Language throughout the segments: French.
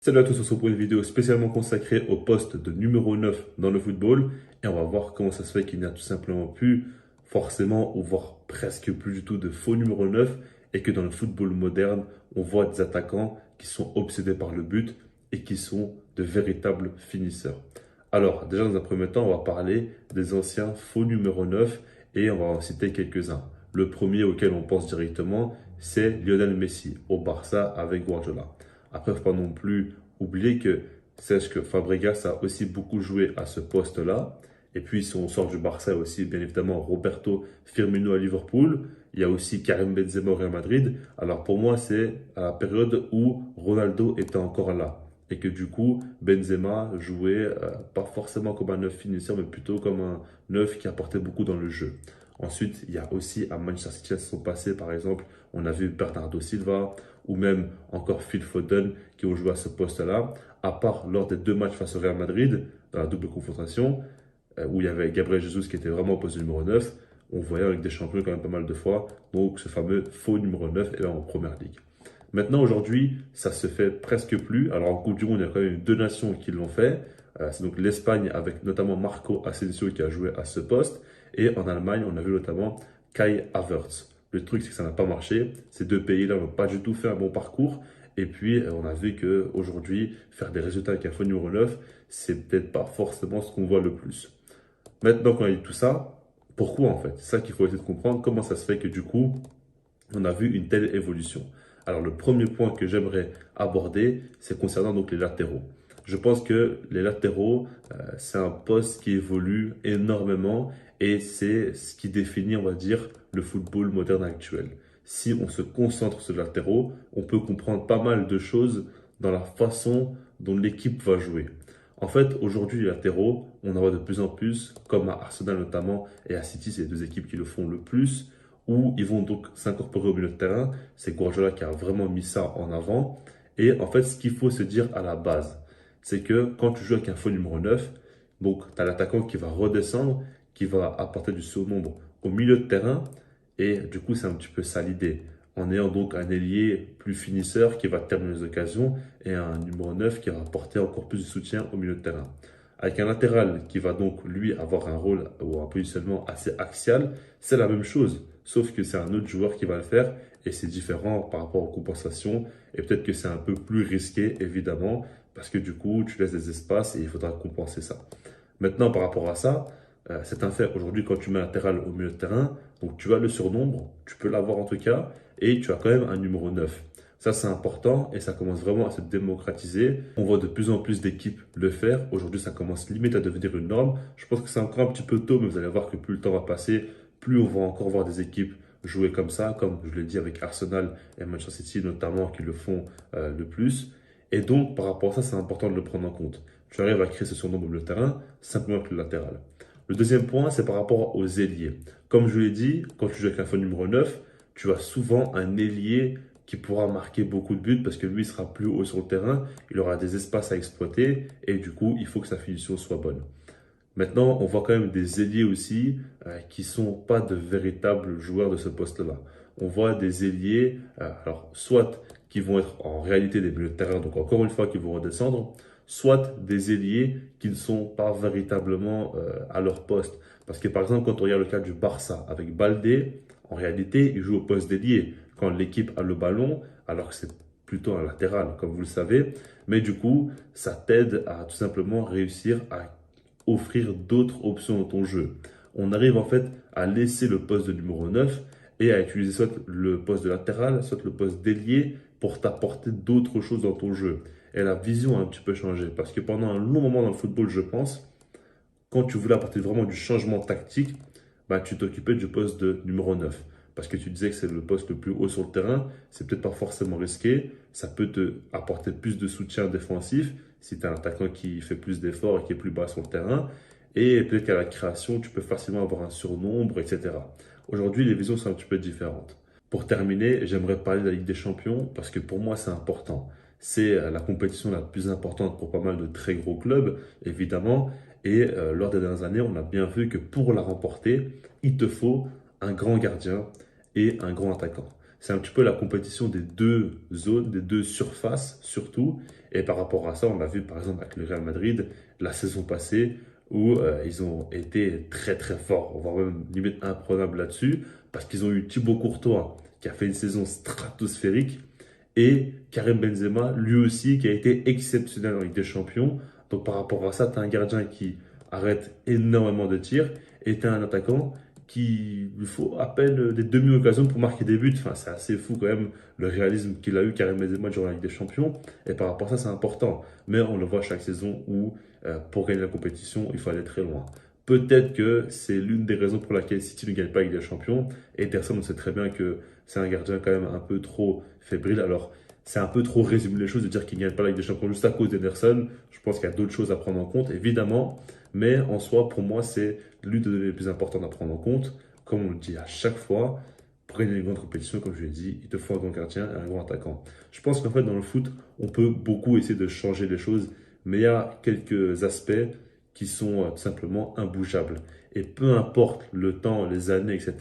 Salut à tous, on se retrouve pour une vidéo spécialement consacrée au poste de numéro 9 dans le football et on va voir comment ça se fait qu'il n'y a tout simplement plus forcément ou voire presque plus du tout de faux numéro 9 et que dans le football moderne, on voit des attaquants qui sont obsédés par le but et qui sont de véritables finisseurs. Alors, déjà dans un premier temps, on va parler des anciens faux numéro 9 et on va en citer quelques-uns. Le premier auquel on pense directement, c'est Lionel Messi au Barça avec Guardiola. Après, il ne faut pas non plus oublier que Serge Fabregas a aussi beaucoup joué à ce poste-là. Et puis, si on sort du Barça, il y a aussi bien évidemment Roberto Firmino à Liverpool. Il y a aussi Karim Benzema au Real Madrid. Alors pour moi, c'est à la période où Ronaldo était encore là. Et que du coup, Benzema jouait pas forcément comme un neuf finisseur, mais plutôt comme un neuf qui apportait beaucoup dans le jeu. Ensuite, il y a aussi à Manchester City, à son passé, par exemple, on a vu Bernardo Silva ou même encore Phil Foden qui ont joué à ce poste-là. À part lors des deux matchs face au Real Madrid, dans la double confrontation, où il y avait Gabriel Jesus qui était vraiment au poste de numéro 9, on voyait avec des champions quand même pas mal de fois. Donc ce fameux faux numéro 9 est là en première ligue. Maintenant, aujourd'hui, ça se fait presque plus. Alors en Coupe du Monde, il y a quand même deux nations qui l'ont fait. C'est donc l'Espagne avec notamment Marco Asensio qui a joué à ce poste. Et en Allemagne, on a vu notamment Kai Havertz. Le truc, c'est que ça n'a pas marché. Ces deux pays-là n'ont pas du tout fait un bon parcours. Et puis, on a vu qu'aujourd'hui, faire des résultats avec un faux numéro 9, c'est peut-être pas forcément ce qu'on voit le plus. Maintenant qu'on a dit tout ça, pourquoi en fait? C'est ça qu'il faut essayer de comprendre. Comment ça se fait que du coup, on a vu une telle évolution. Alors le premier point que j'aimerais aborder, c'est concernant donc les latéraux. Je pense que les latéraux, c'est un poste qui évolue énormément et c'est ce qui définit, on va dire, le football moderne actuel. Si on se concentre sur les latéraux, on peut comprendre pas mal de choses dans la façon dont l'équipe va jouer. En fait, aujourd'hui, les latéraux, on en voit de plus en plus, comme à Arsenal notamment et à City, c'est les deux équipes qui le font le plus où ils vont donc s'incorporer au milieu de terrain. C'est Guardiola qui a vraiment mis ça en avant. Et en fait, ce qu'il faut se dire à la base, c'est que quand tu joues avec un faux numéro 9, donc tu as l'attaquant qui va redescendre, qui va apporter du surnombre au milieu de terrain. Et du coup, c'est un petit peu ça l'idée. En ayant donc un ailier plus finisseur qui va terminer les occasions et un numéro 9 qui va apporter encore plus de soutien au milieu de terrain. Avec un latéral qui va donc lui avoir un rôle ou un positionnement assez axial, c'est la même chose, sauf que c'est un autre joueur qui va le faire et c'est différent par rapport aux compensations et peut-être que c'est un peu plus risqué évidemment parce que du coup tu laisses des espaces et il faudra compenser ça. Maintenant par rapport à ça, c'est un fait aujourd'hui quand tu mets un latéral au milieu de terrain, donc tu as le surnombre, tu peux l'avoir en tout cas et tu as quand même un numéro 9. Ça, c'est important et ça commence vraiment à se démocratiser. On voit de plus en plus d'équipes le faire. Aujourd'hui, ça commence limite à devenir une norme. Je pense que c'est encore un petit peu tôt, mais vous allez voir que plus le temps va passer, plus on va encore voir des équipes jouer comme ça, comme je l'ai dit avec Arsenal et Manchester City notamment, qui le font le plus. Et donc, par rapport à ça, c'est important de le prendre en compte. Tu arrives à créer ce surnombre au terrain, simplement avec le latéral. Le deuxième point, c'est par rapport aux ailiers. Comme je l'ai dit, quand tu joues avec un faux numéro 9, tu as souvent un ailier qui pourra marquer beaucoup de buts parce que lui sera plus haut sur le terrain, il aura des espaces à exploiter et du coup, il faut que sa finition soit bonne. Maintenant, on voit quand même des ailiers aussi qui sont pas de véritables joueurs de ce poste-là. On voit des ailiers, alors soit qui vont être en réalité des milieux de terrain, donc encore une fois qui vont redescendre, soit des ailiers qui ne sont pas véritablement à leur poste. Parce que par exemple, quand on regarde le cas du Barça avec Baldé, en réalité, il joue au poste d'ailier quand l'équipe a le ballon, alors que c'est plutôt un latéral, comme vous le savez. Mais du coup, ça t'aide à tout simplement réussir à offrir d'autres options dans ton jeu. On arrive en fait à laisser le poste de numéro 9 et à utiliser soit le poste de latéral, soit le poste d'ailier pour t'apporter d'autres choses dans ton jeu. Et la vision a un petit peu changé parce que pendant un long moment dans le football, je pense, quand tu voulais apporter vraiment du changement tactique, bah, tu t'occupais du poste de numéro 9. Parce que tu disais que c'est le poste le plus haut sur le terrain, c'est peut-être pas forcément risqué, ça peut te apporter plus de soutien défensif si tu as un attaquant qui fait plus d'efforts et qui est plus bas sur le terrain. Et peut-être qu'à la création, tu peux facilement avoir un surnombre, etc. Aujourd'hui, les visions sont un petit peu différentes. Pour terminer, j'aimerais parler de la Ligue des Champions parce que pour moi, c'est important. C'est la compétition la plus importante pour pas mal de très gros clubs, évidemment. Et lors des dernières années, on a bien vu que pour la remporter, il te faut un grand gardien et un grand attaquant. c'est un petit peu la compétition des deux zones, des deux surfaces surtout. Et par rapport à ça, on l'a vu par exemple avec le Real Madrid la saison passée où ils ont été très très forts, voire même limite imprenables là-dessus, parce qu'ils ont eu Thibaut Courtois qui a fait une saison stratosphérique et Karim Benzema, lui aussi, qui a été exceptionnel en Ligue des Champions. Donc par rapport à ça, tu as un gardien qui arrête énormément de tirs et tu as un attaquant qui lui faut à peine des demi-occasions pour marquer des buts. Enfin, c'est assez fou quand même le réalisme qu'il a eu, Karim Benzema, durant la Ligue des Champions. Et par rapport à ça, c'est important. Mais on le voit chaque saison où, pour gagner la compétition, il faut aller très loin. Peut-être que c'est l'une des raisons pour laquelle City ne gagne pas la Ligue des Champions. Et personne ne sait très bien que c'est un gardien quand même un peu trop fébrile. Alors, c'est un peu trop résumer les choses de dire qu'il ne gagne pas la Ligue des Champions juste à cause d'Ederson. Je pense qu'il y a d'autres choses à prendre en compte, évidemment. Mais en soi, pour moi, c'est l'une des données les plus importantes à prendre en compte. Comme on le dit à chaque fois, pour gagner une grande compétition, comme je l'ai dit, il te faut un grand gardien et un grand attaquant. Je pense qu'en fait, dans le foot, on peut beaucoup essayer de changer les choses, mais il y a quelques aspects qui sont tout simplement imbougeables. Et peu importe le temps, les années, etc.,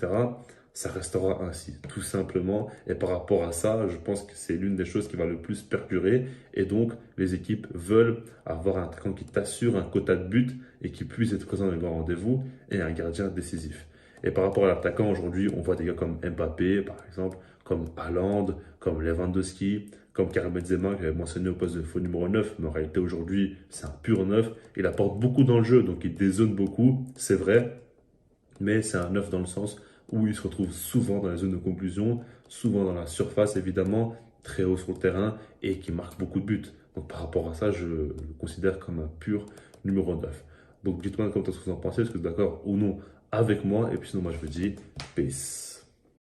ça restera ainsi, tout simplement. Et par rapport à ça, je pense que c'est l'une des choses qui va le plus perdurer. Et donc, les équipes veulent avoir un attaquant qui t'assure un quota de but et qui puisse être présent dans les grands rendez-vous et un gardien décisif. Et par rapport à l'attaquant, aujourd'hui, on voit des gars comme Mbappé, par exemple, comme Haaland, comme Lewandowski, comme Karim Benzema, que j'avais mentionné au poste de faux numéro 9, mais en réalité, aujourd'hui, c'est un pur 9. Il apporte beaucoup dans le jeu, donc il dézone beaucoup, c'est vrai, mais c'est un 9 dans le sens où il se retrouve souvent dans la zone de conclusion, souvent dans la surface, évidemment, très haut sur le terrain et qui marque beaucoup de buts. Donc par rapport à ça, je le considère comme un pur numéro 9. Donc dites-moi comment est-ce que vous en pensez, est-ce que vous êtes d'accord ou non avec moi? Et puis sinon, moi je vous dis peace.